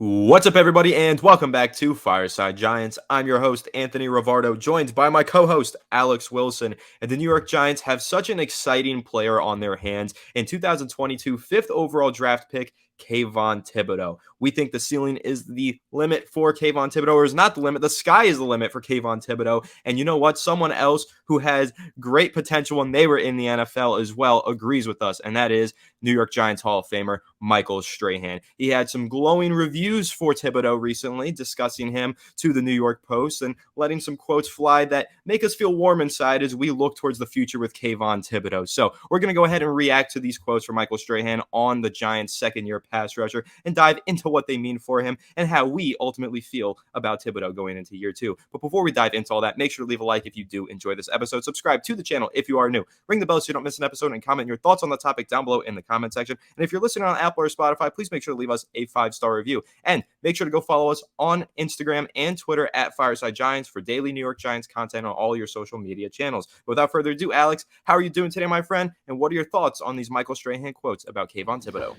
What's up, everybody, and welcome back to Fireside Giants. I'm your host, Anthony Rivardo, joined by my co-host, Alex Wilson. And the New York Giants have such an exciting player on their hands in 2022 fifth overall draft pick, Kayvon Thibodeaux. We think the ceiling is the limit for Kayvon Thibodeaux, or is not the limit. The sky is the limit for Kayvon Thibodeaux. And you know what? Someone else who has great potential when they were in the NFL as well agrees with us, and that is New York Giants Hall of Famer Michael Strahan. He had some glowing reviews for Thibodeaux recently, discussing him to the New York Post and letting some quotes fly that make us feel warm inside as we look towards the future with Kayvon Thibodeaux. So we're going to go ahead and react to these quotes from Michael Strahan on the Giants' second-year pass rusher and dive into what they mean for him and how we ultimately feel about Thibodeaux going into year two. But before we dive into all that, make sure to leave a like if you do enjoy this episode. Subscribe to the channel if you are new. Ring the bell so you don't miss an episode, and comment your thoughts on the topic down below in the comment section. And if you're listening on Apple or Spotify, please make sure to leave us a 5-star review. And make sure to go follow us on Instagram and Twitter at Fireside Giants for daily New York Giants content on all your social media channels. Without further ado, Alex, how are you doing today, my friend? And what are your thoughts on these Michael Strahan quotes about Kayvon Thibodeaux?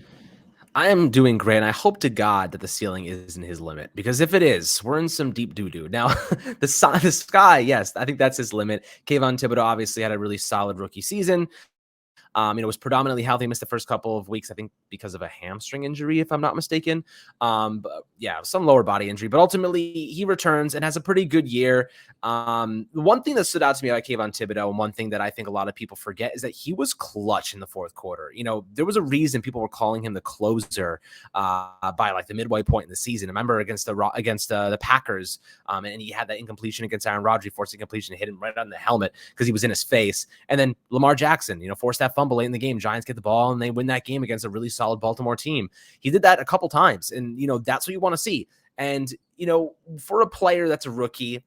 I am doing great, and I hope to God that the ceiling isn't his limit, because if it is, we're in some deep doo-doo. Now, the sky, yes, I think that's his limit. Kayvon Thibodeaux obviously had a really solid rookie season. Was predominantly healthy, missed the first couple of weeks, I think, because of a hamstring injury, if I'm not mistaken. But yeah, some lower body injury. But ultimately, he returns and has a pretty good year. The one thing that stood out to me about Kayvon Thibodeaux, and one thing that I think a lot of people forget, is that he was clutch in the fourth quarter. There was a reason people were calling him the closer by like the midway point in the season. Remember against the Packers, and he had that incompletion against Aaron Rodgers, forced incompletion, hit him right on the helmet because he was in his face. And then Lamar Jackson, forced that fumble late in the game. Giants get the ball and they win that game against a really solid Baltimore team. He did that a couple times, and that's what you want to see. And for a player that's a rookie,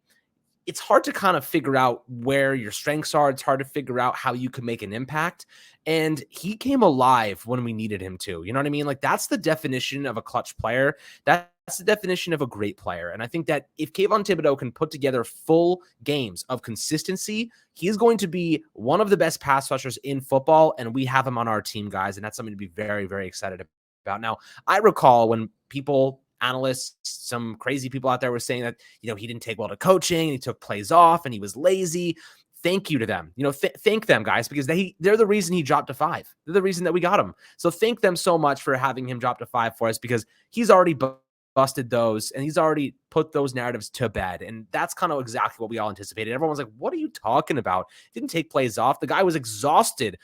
it's hard to kind of figure out where your strengths are. It's hard to figure out how you can make an impact. And he came alive when we needed him to. You know what I mean? Like, that's the definition of a clutch player. That's the definition of a great player. And I think that if Kayvon Thibodeaux can put together full games of consistency, he's going to be one of the best pass rushers in football. And we have him on our team, guys. And that's something to be very, very excited about. Now, I recall when analysts, some crazy people out there were saying that, he didn't take well to coaching, and he took plays off, and he was lazy. Thank you to them. Thank them, guys, because they're the reason he dropped to 5. They're the reason that we got him. So thank them so much for having him drop to 5 for us, because he's already busted those, and he's already put those narratives to bed. And that's kind of exactly what we all anticipated. Everyone was like, what are you talking about? He didn't take plays off. The guy was exhausted.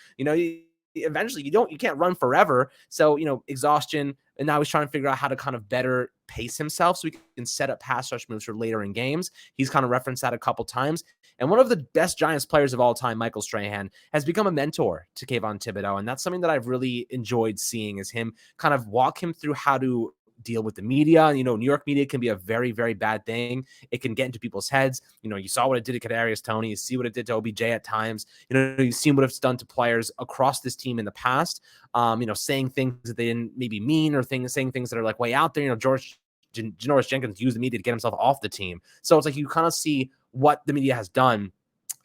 Eventually you can't run forever. So, exhaustion. And now he's trying to figure out how to kind of better pace himself so he can set up pass rush moves for later in games. He's kind of referenced that a couple times. And one of the best Giants players of all time, Michael Strahan, has become a mentor to Kayvon Thibodeaux. And that's something that I've really enjoyed seeing, is him kind of walk him through how to deal with the media. New York media can be a very, very bad thing. It can get into people's heads. You saw what it did to Kadarius Toney. You see what it did to OBJ at times. You've seen what it's done to players across this team in the past. Saying things that they didn't maybe mean, or saying things that are like way out there. Janoris Jenkins used the media to get himself off the team. So it's like you kind of see what the media has done.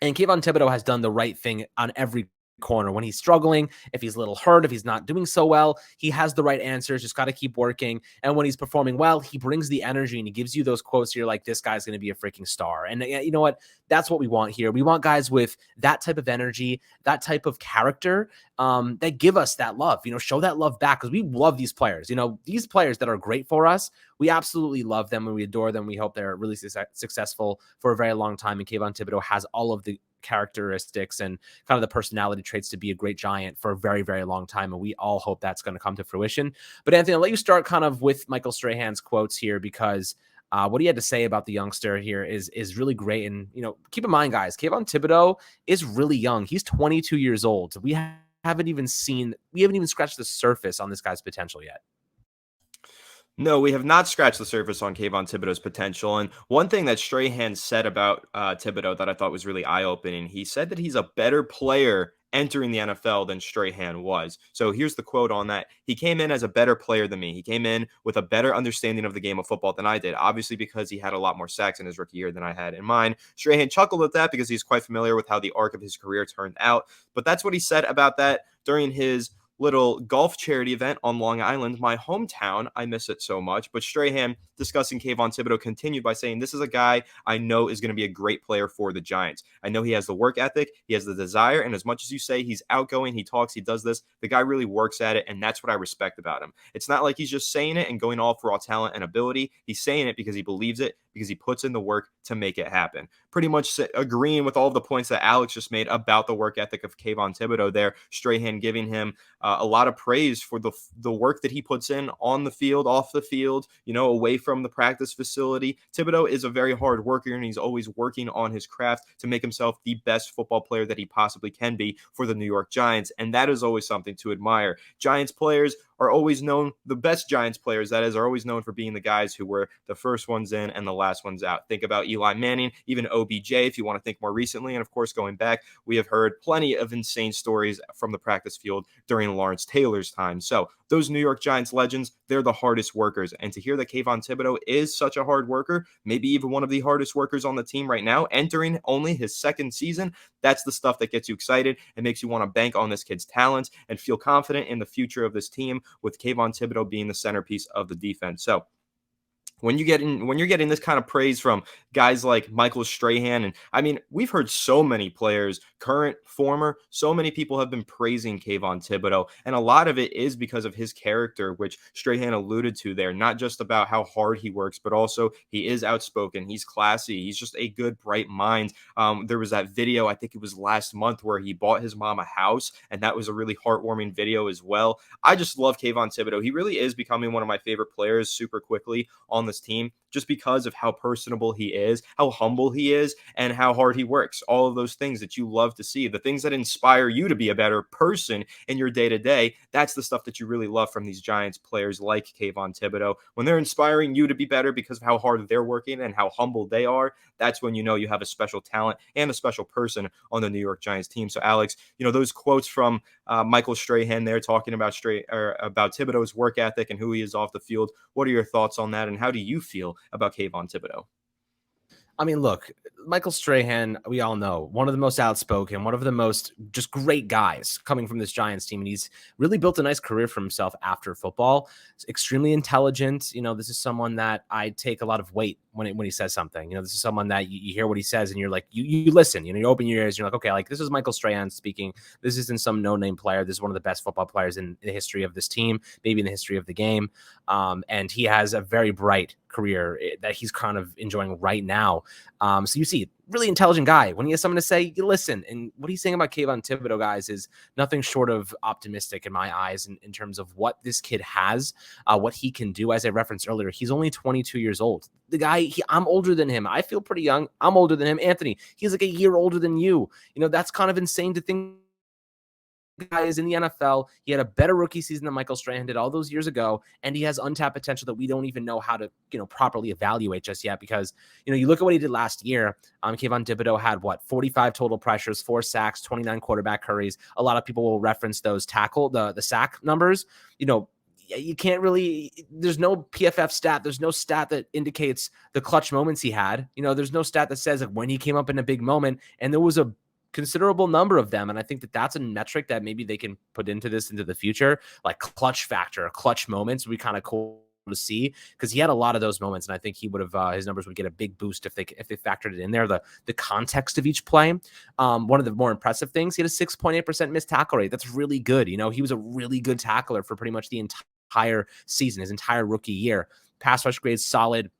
And Kayvon Thibodeaux has done the right thing on every corner. When he's struggling, if he's a little hurt, if he's not doing so well, he has the right answers. Just got to keep working. And when he's performing well, he brings the energy and he gives you those quotes. You're like, this guy's going to be a freaking star. And you know what? That's what we want here. We want guys with that type of energy, that type of character, that give us that love, show that love back, because we love these players. These players that are great for us, we absolutely love them and we adore them. We hope they're really successful for a very long time. And Kayvon Thibodeaux has all of the characteristics and kind of the personality traits to be a great Giant for a very, very long time. And we all hope that's going to come to fruition. But Anthony, I'll let you start kind of with Michael Strahan's quotes here, because what he had to say about the youngster here is really great. And, keep in mind, guys, Kayvon Thibodeaux is really young. He's 22 years old. We haven't even scratched the surface on this guy's potential yet. No, we have not scratched the surface on Kayvon Thibodeaux's potential. And one thing that Strahan said about Thibodeaux that I thought was really eye-opening, he said that he's a better player entering the NFL than Strahan was. So here's the quote on that. He came in as a better player than me. He came in with a better understanding of the game of football than I did, obviously because he had a lot more sacks in his rookie year than I had in mine. Strahan chuckled at that because he's quite familiar with how the arc of his career turned out. But that's what he said about that during his little golf charity event on Long Island, my hometown. I miss it so much. But Strahan, discussing Kayvon Thibodeaux, continued by saying, "This is a guy I know is going to be a great player for the Giants. I know he has the work ethic, he has the desire, and as much as you say he's outgoing, he talks, he does this, the guy really works at it, and that's what I respect about him. It's not like he's just saying it and going all for raw talent and ability. He's saying it because he believes it, because he puts in the work to make it happen." Pretty much agreeing with all of the points that Alex just made about the work ethic of Kayvon Thibodeaux there. Strahan giving him a lot of praise for the work that he puts in on the field, off the field, away from the practice facility. Thibodeaux is a very hard worker, and he's always working on his craft to make himself the best football player that he possibly can be for the New York Giants, and that is always something to admire. Giants players are always known, the best Giants players, that is, are always known for being the guys who were the first ones in and the last ones out. Think about Eli Manning, even OBJ, if you want to think more recently. And of course, going back, we have heard plenty of insane stories from the practice field during Lawrence Taylor's time. So those New York Giants legends, they're the hardest workers. And to hear that Kayvon Thibodeaux is such a hard worker, maybe even one of the hardest workers on the team right now, entering only his second season, that's the stuff that gets you excited and makes you want to bank on this kid's talents and feel confident in the future of this team, with Kayvon Thibodeaux being the centerpiece of the defense. So when you're getting this kind of praise from guys like Michael Strahan, and I mean, we've heard so many players, current, former, so many people have been praising Kayvon Thibodeaux, and a lot of it is because of his character, which Strahan alluded to there. Not just about how hard he works, but also he is outspoken, he's classy, he's just a good, bright mind. There was that video, I think it was last month, where he bought his mom a house, and that was a really heartwarming video as well. I just love Kayvon Thibodeaux. He really is becoming one of my favorite players super quickly on this team, just because of how personable he is, how humble he is, and how hard he works. All of those things that you love to see, the things that inspire you to be a better person in your day-to-day, that's the stuff that you really love from these Giants players like Kayvon Thibodeaux. When they're inspiring you to be better because of how hard they're working and how humble they are, that's when you know you have a special talent and a special person on the New York Giants team. So Alex, those quotes from Michael Strahan there, talking about Thibodeaux's work ethic and who he is off the field. What are your thoughts on that, and how do you feel about Kayvon Thibodeaux? I mean, look, Michael Strahan, we all know, one of the most outspoken, one of the most just great guys coming from this Giants team. And he's really built a nice career for himself after football. He's extremely intelligent. This is someone that I take a lot of weight when he says something. This is someone that you hear what he says and you're like, you listen, you open your ears, and you're like, okay, like this is Michael Strahan speaking. This isn't some no-name player. This is one of the best football players in the history of this team, maybe in the history of the game. And he has a very bright career that he's kind of enjoying right now. So you see, really intelligent guy. When he has something to say, you listen. And what he's saying about Kayvon Thibodeaux, guys, is nothing short of optimistic in my eyes in terms of what this kid has, what he can do. As I referenced earlier, he's only 22 years old. The guy, I'm older than him. I feel pretty young. I'm older than him. Anthony, he's like a year older than you. That's kind of insane to think. Guy is in the NFL. He had a better rookie season than Michael Strahan did all those years ago, and he has untapped potential that we don't even know how to, properly evaluate just yet. Because you look at what he did last year. Kayvon Thibodeaux had 45 total pressures, 4 sacks, 29 quarterback hurries. A lot of people will reference those the sack numbers. You can't really, there's no PFF stat. There's no stat that indicates the clutch moments he had. There's no stat that says when he came up in a big moment, and there was a considerable number of them. And I think that that's a metric that maybe they can put into the future, like clutch factor, clutch moments would be kind of cool to see, because he had a lot of those moments, and I think he would have his numbers would get a big boost if they factored it in there, the context of each play. One of the more impressive things, he had a 6.8% missed tackle rate. That's really good. He was a really good tackler for pretty much the entire season, his entire rookie year. Pass rush grade solid.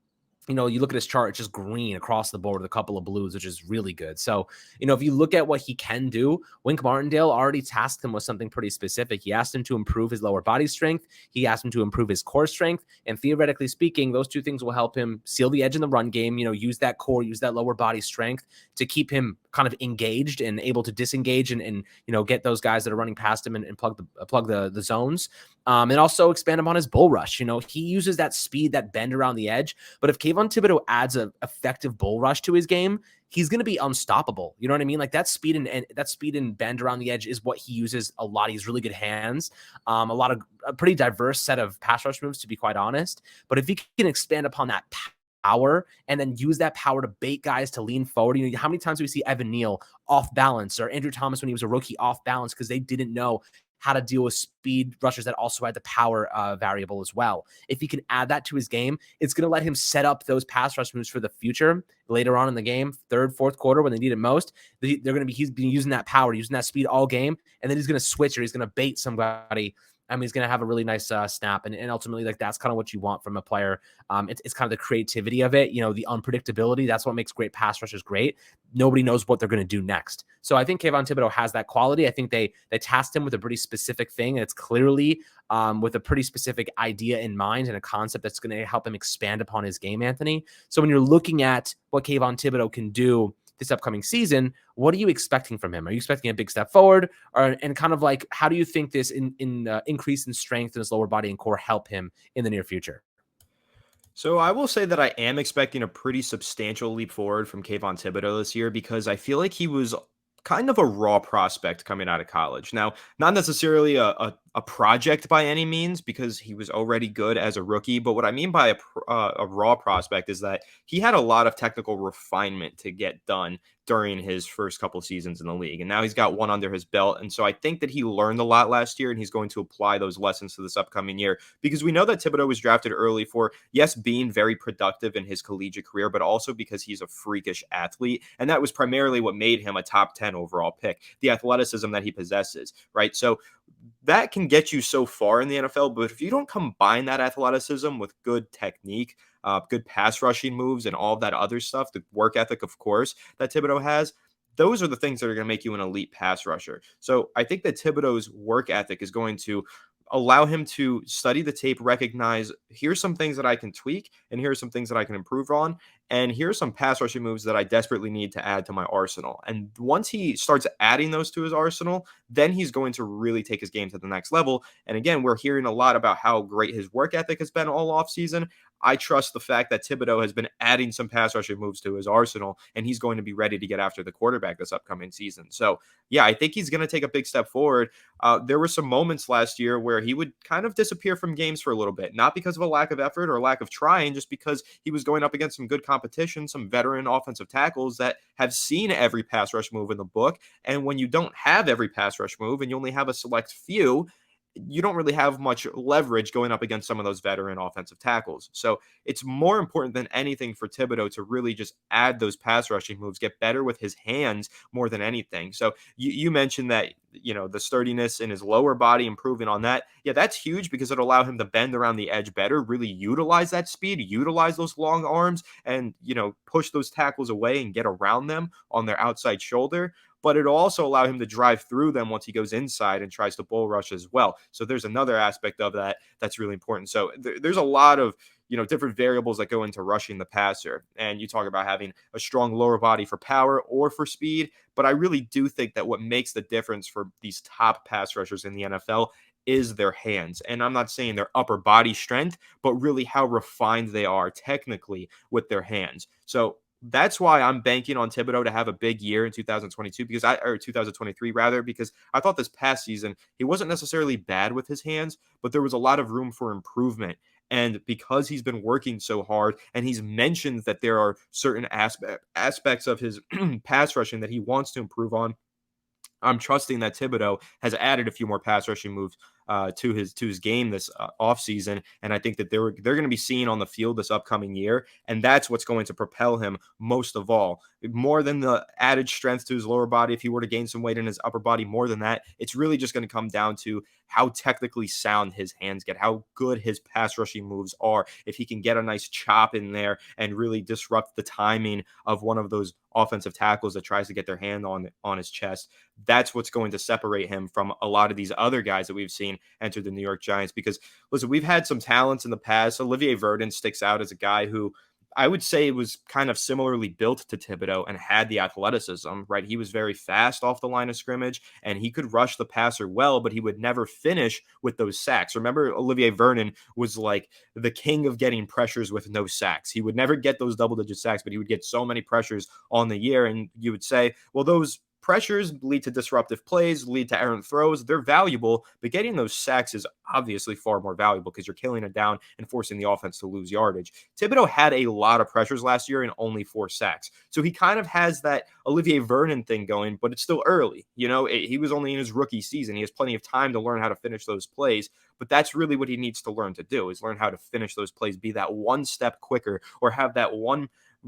You look at his chart, it's just green across the board with a couple of blues, which is really good. So, if you look at what he can do, Wink Martindale already tasked him with something pretty specific. He asked him to improve his lower body strength. He asked him to improve his core strength. And theoretically speaking, those two things will help him seal the edge in the run game, use that core, use that lower body strength to keep him kind of engaged and able to disengage and get those guys that are running past him and plug the zones. And also expand upon his bull rush. He uses that speed, that bend around the edge. But if Kayvon Thibodeaux adds an effective bull rush to his game, he's going to be unstoppable. You know what I mean? Like that speed and bend around the edge is what he uses a lot. He's really good hands, a pretty diverse set of pass rush moves, to be quite honest. But if he can expand upon that power and then use that power to bait guys to lean forward. How many times do we see Evan Neal off balance, or Andrew Thomas when he was a rookie off balance because they didn't know how to deal with speed rushers that also had the power variable as well. If he can add that to his game, it's going to let him set up those pass rush moves for the future later on in the game, third, fourth quarter when they need it most. They're going to be, he's been using that power, using that speed all game, and then he's going to switch or he's going to bait somebody. I mean, he's going to have a really nice snap. And ultimately, like, that's kind of what you want from a player. It's kind of the creativity of it, the unpredictability. That's what makes great pass rushers great. Nobody knows what they're going to do next. So I think Kayvon Thibodeaux has that quality. I think they tasked him with a pretty specific thing. And it's clearly with a pretty specific idea in mind and a concept that's going to help him expand upon his game, Anthony. So when you're looking at what Kayvon Thibodeaux can do this upcoming season, what are you expecting from him? Are you expecting a big step forward, and kind of like, how do you think this increase in strength in his lower body and core help him in the near future? So I will say that I am expecting a pretty substantial leap forward from Kayvon Thibodeaux this year because I feel like he was kind of a raw prospect coming out of college. Now, not necessarily a project by any means because he was already good as a rookie. But what I mean by a raw prospect is that he had a lot of technical refinement to get done during his first couple seasons in the league. And now he's got one under his belt. And so I think that he learned a lot last year and he's going to apply those lessons to this upcoming year because we know that Thibodeaux was drafted early for, yes, being very productive in his collegiate career, but also because he's a freakish athlete. And that was primarily what made him a top 10 overall pick, the athleticism that he possesses, right? So that can get you so far in the NFL, but if you don't combine that athleticism with good technique, good pass rushing moves, and all of that other stuff, the work ethic, of course, that Thibodeaux has, those are the things that are going to make you an elite pass rusher. So I think that Thibodeaux's work ethic is going to allow him to study the tape, recognize here's some things that I can tweak, and here's some things that I can improve on, and here's some pass rushing moves that I desperately need to add to my arsenal. And once he starts adding those to his arsenal, then he's going to really take his game to the next level. And again, we're hearing a lot about how great his work ethic has been all offseason. I trust the fact that Thibodeaux has been adding some pass rushing moves to his arsenal, and he's going to be ready to get after the quarterback this upcoming season. So, yeah, I think he's going to take a big step forward. There were some moments last year where he would kind of disappear from games for a little bit, not because of a lack of effort or lack of trying, just because he was going up against some good competition, some veteran offensive tackles that have seen every pass rush move in the book. And when you don't have every pass rush move and you only have a select few, you don't really have much leverage going up against some of those veteran offensive tackles. So it's more important than anything for Thibodeaux to really just add those pass rushing moves, get better with his hands more than anything. So you mentioned that, the sturdiness in his lower body, improving on that. Yeah, that's huge because it'll allow him to bend around the edge better, really utilize that speed, utilize those long arms, and, push those tackles away and get around them on their outside shoulder. But it'll also allow him to drive through them once he goes inside and tries to bull rush as well. So there's another aspect of that that's really important. So there's a lot of different variables that go into rushing the passer. And you talk about having a strong lower body for power or for speed. But I really do think that what makes the difference for these top pass rushers in the NFL is their hands. And I'm not saying their upper body strength, but really how refined they are technically with their hands. So that's why I'm banking on Thibodeaux to have a big year in 2022 or 2023 rather, because I thought this past season he wasn't necessarily bad with his hands, but there was a lot of room for improvement. And because he's been working so hard and he's mentioned that there are certain aspects of his pass rushing that he wants to improve on, I'm trusting that Thibodeaux has added a few more pass rushing moves to his game this offseason. And I think that they're going to be seen on the field this upcoming year. And that's what's going to propel him most of all. More than the added strength to his lower body, if he were to gain some weight in his upper body, more than that, it's really just going to come down to how technically sound his hands get, how good his pass rushing moves are. If he can get a nice chop in there and really disrupt the timing of one of those offensive tackles that tries to get their hand on his chest, that's what's going to separate him from a lot of these other guys that we've seen enter the New York Giants. Because listen, we've had some talents in the past. Olivier Verdon sticks out as a guy who I would say was kind of similarly built to Thibodeaux and had the athleticism, right? He was very fast off the line of scrimmage and he could rush the passer well, but he would never finish with those sacks. Remember, Olivier Vernon was like the king of getting pressures with no sacks. He would never get those double-digit sacks, but he would get so many pressures on the year. And you would say, well, those pressures lead to disruptive plays, lead to errant throws. They're valuable, but getting those sacks is obviously far more valuable because you're killing it down and forcing the offense to lose yardage. Thibodeaux had a lot of pressures last year and only 4 sacks. So he kind of has that Olivier Vernon thing going, but it's still early. He was only in his rookie season. He has plenty of time to learn how to finish those plays, but that's really what he needs to learn to do, is learn how to finish those plays, be that one step quicker, or have that one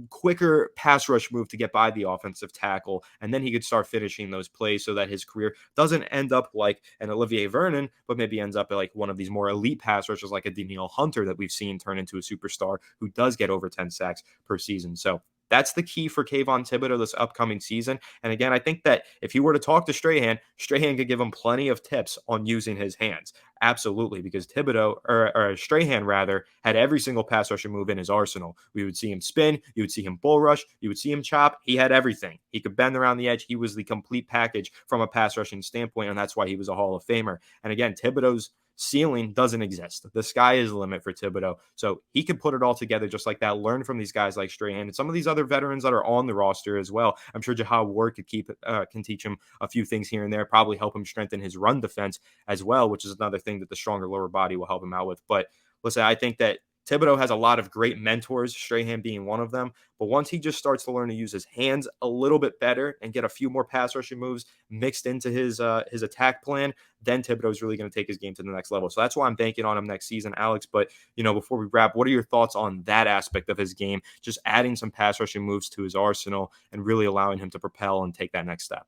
quicker pass rush move to get by the offensive tackle, and then he could start finishing those plays so that his career doesn't end up like an Olivier Vernon, but maybe ends up like one of these more elite pass rushers like a Danielle Hunter that we've seen turn into a superstar who does get over 10 sacks per season. So that's the key for Kayvon Thibodeaux this upcoming season. And again, I think that if you were to talk to Strahan could give him plenty of tips on using his hands. Absolutely, because Thibodeaux, or Strahan rather, had every single pass rusher move in his arsenal. We would see him spin, you would see him bull rush, you would see him chop. He had everything. He could bend around the edge. He was the complete package from a pass rushing standpoint, and that's why he was a Hall of Famer. And again, Thibodeaux's ceiling doesn't exist. The sky is the limit for Thibodeaux. So he can put it all together just like that, learn from these guys like Strahan and some of these other veterans that are on the roster as well. I'm sure Jahad Ward can teach him a few things here and there, probably help him strengthen his run defense as well, which is another thing that the stronger lower body will help him out with. But listen, I think that Thibodeaux has a lot of great mentors, Strahan being one of them. But once he just starts to learn to use his hands a little bit better and get a few more pass rushing moves mixed into his attack plan, then Thibodeaux is really going to take his game to the next level. So that's why I'm banking on him next season, Alex. But, before we wrap, what are your thoughts on that aspect of his game? Just adding some pass rushing moves to his arsenal and really allowing him to propel and take that next step.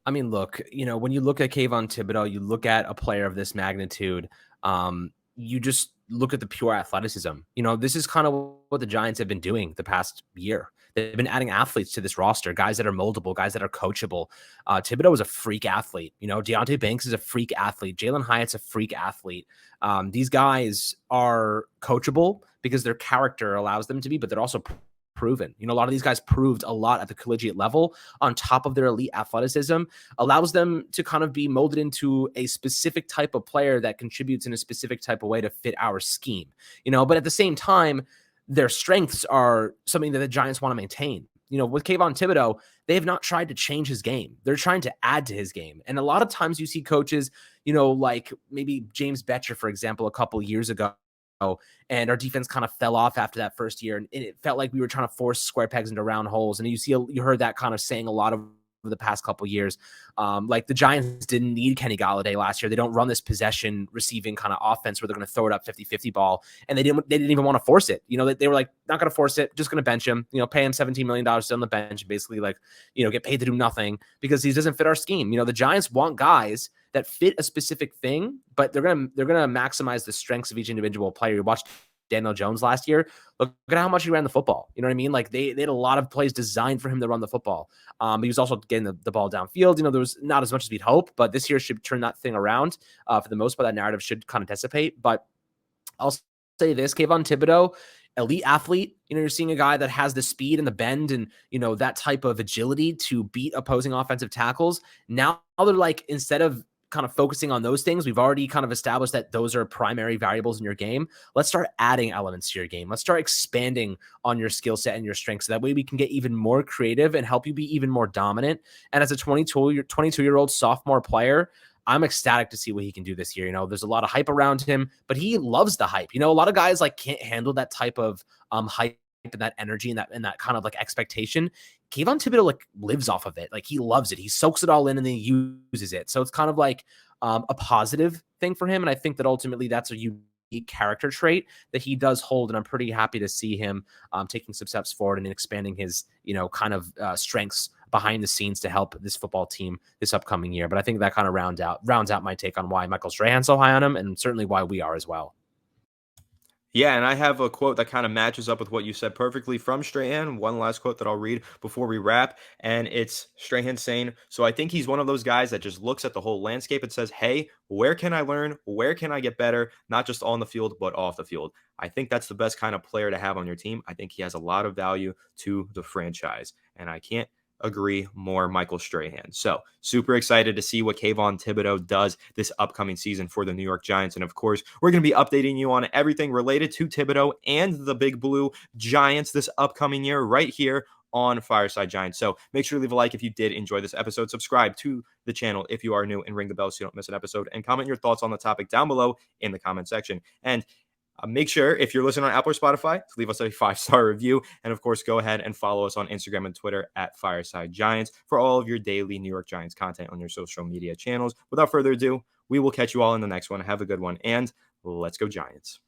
I mean, look, when you look at Kayvon Thibodeaux, you look at a player of this magnitude, you just look at the pure athleticism. This is kind of what the Giants have been doing the past year. They've been adding athletes to this roster, guys that are moldable, guys that are coachable. Thibodeaux is a freak athlete. Deonte Banks is a freak athlete. Jalen Hyatt's a freak athlete. These guys are coachable because their character allows them to be, but they're also proven. A lot of these guys proved a lot at the collegiate level on top of their elite athleticism, allows them to kind of be molded into a specific type of player that contributes in a specific type of way to fit our scheme. But at the same time, their strengths are something that the Giants want to maintain. With Kayvon Thibodeaux, they have not tried to change his game. They're trying to add to his game. And a lot of times you see coaches, like maybe James Betcher, for example, a couple years ago, and our defense kind of fell off after that first year, and it felt like we were trying to force square pegs into round holes. And you heard that kind of saying a lot of the past couple of years. Like the Giants didn't need Kenny Golladay last year. They don't run this possession receiving kind of offense where they're going to throw it up 50-50 ball. And they didn't even want to force it. They were like, not going to force it, just going to bench him, pay him $17 million on the bench and basically get paid to do nothing because he doesn't fit our scheme. The Giants want guys that fit a specific thing, but they're gonna maximize the strengths of each individual player. You watched Daniel Jones last year. Look at how much he ran the football. You know what I mean? Like they had a lot of plays designed for him to run the football. He was also getting the ball downfield. There was not as much as we'd hope, but this year should turn that thing around. For the most part, that narrative should kind of dissipate. But I'll say this, Kayvon Thibodeaux, elite athlete. You're seeing a guy that has the speed and the bend and, that type of agility to beat opposing offensive tackles. Now they're like, instead of kind of focusing on those things, we've already kind of established that those are primary variables in your game. Let's start adding elements to your game. Let's start expanding on your skill set and your strengths. So that way we can get even more creative and help you be even more dominant. And as a 22-year-old sophomore player, I'm ecstatic to see what he can do this year. There's a lot of hype around him, but he loves the hype. A lot of guys can't handle that type of hype and that energy and that kind of expectation. Kayvon Thibodeaux lives off of it. He loves it. He soaks it all in and then he uses it. So it's kind of a positive thing for him. And I think that ultimately that's a unique character trait that he does hold. And I'm pretty happy to see him taking some steps forward and expanding his, strengths behind the scenes to help this football team this upcoming year. But I think that kind of rounds out my take on why Michael Strahan's so high on him and certainly why we are as well. Yeah, and I have a quote that kind of matches up with what you said perfectly from Strahan. One last quote that I'll read before we wrap, and it's Strahan saying, so I think he's one of those guys that just looks at the whole landscape and says, hey, where can I learn? Where can I get better? Not just on the field, but off the field. I think that's the best kind of player to have on your team. I think he has a lot of value to the franchise, and I can't agree more, Michael Strahan. So super excited to see what Kayvon Thibodeaux does this upcoming season for the New York Giants. And of course, we're going to be updating you on everything related to Thibodeaux and the Big Blue Giants this upcoming year right here on Fireside Giants. So make sure to leave a like if you did enjoy this episode. Subscribe to the channel if you are new, and ring the bell so you don't miss an episode. And comment your thoughts on the topic down below in the comment section. And make sure, if you're listening on Apple or Spotify, to leave us a 5-star review. And of course, go ahead and follow us on Instagram and Twitter at Fireside Giants for all of your daily New York Giants content on your social media channels. Without further ado, we will catch you all in the next one. Have a good one, and let's go Giants.